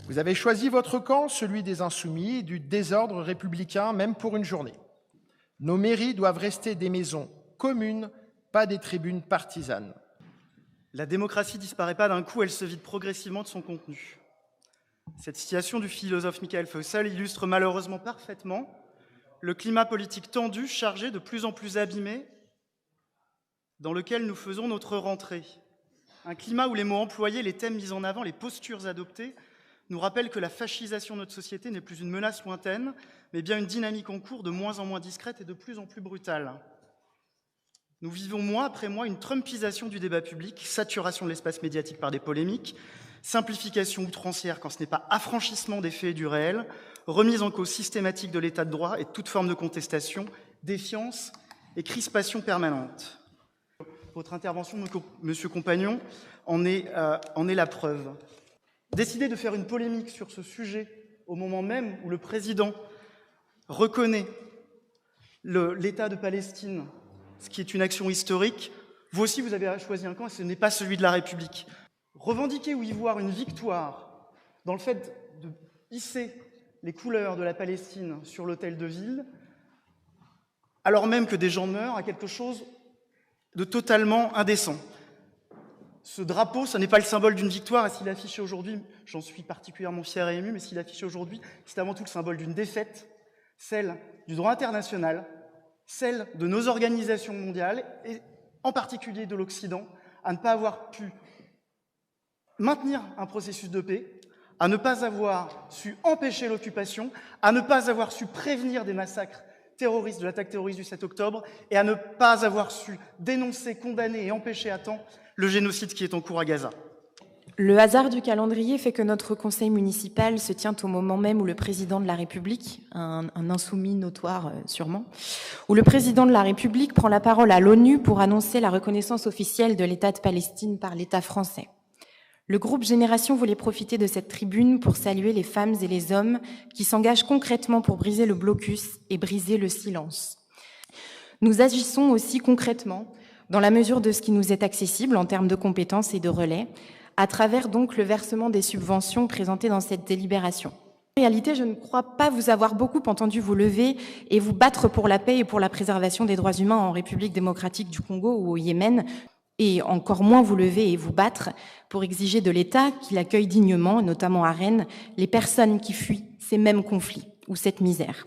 Vous avez choisi votre camp, celui des insoumis, et du désordre républicain, même pour une journée. Nos mairies doivent rester des maisons communes, pas des tribunes partisanes. La démocratie disparaît pas d'un coup, elle se vide progressivement de son contenu. Cette citation du philosophe Michael Faussel illustre malheureusement parfaitement le climat politique tendu, chargé, de plus en plus abîmé, dans lequel nous faisons notre rentrée. Un climat où les mots employés, les thèmes mis en avant, les postures adoptées nous rappellent que la fascisation de notre société n'est plus une menace lointaine, mais bien une dynamique en cours de moins en moins discrète et de plus en plus brutale. Nous vivons mois après mois une trumpisation du débat public, saturation de l'espace médiatique par des polémiques, simplification outrancière quand ce n'est pas affranchissement des faits et du réel, remise en cause systématique de l'état de droit et de toute forme de contestation, défiance et crispation permanente. Votre intervention, Monsieur Compagnon, en est la preuve. Décider de faire une polémique sur ce sujet au moment même où le président reconnaît l'État de Palestine, ce qui est une action historique, vous aussi vous avez choisi un camp et ce n'est pas celui de la République. Revendiquer ou y voir une victoire dans le fait de hisser les couleurs de la Palestine sur l'hôtel de ville, alors même que des gens meurent, a quelque chose de totalement indécent. Ce drapeau, ce n'est pas le symbole d'une victoire, et s'il est affiché aujourd'hui, j'en suis particulièrement fier et ému, mais s'il est affiché aujourd'hui, c'est avant tout le symbole d'une défaite, celle du droit international, celle de nos organisations mondiales, et en particulier de l'Occident, à ne pas avoir pu maintenir un processus de paix, à ne pas avoir su empêcher l'occupation, à ne pas avoir su prévenir des massacres terroristes, de l'attaque terroriste du 7 octobre, et à ne pas avoir su dénoncer, condamner et empêcher à temps le génocide qui est en cours à Gaza. Le hasard du calendrier fait que notre conseil municipal se tient au moment même où le président de la République, un insoumis notoire sûrement, où le président de la République prend la parole à l'ONU pour annoncer la reconnaissance officielle de l'État de Palestine par l'État français. Le groupe Génération voulait profiter de cette tribune pour saluer les femmes et les hommes qui s'engagent concrètement pour briser le blocus et briser le silence. Nous agissons aussi concrètement dans la mesure de ce qui nous est accessible en termes de compétences et de relais, à travers donc le versement des subventions présentées dans cette délibération. En réalité, je ne crois pas vous avoir beaucoup entendu vous lever et vous battre pour la paix et pour la préservation des droits humains en République démocratique du Congo ou au Yémen, et encore moins vous lever et vous battre pour exiger de l'État qu'il accueille dignement, notamment à Rennes, les personnes qui fuient ces mêmes conflits ou cette misère.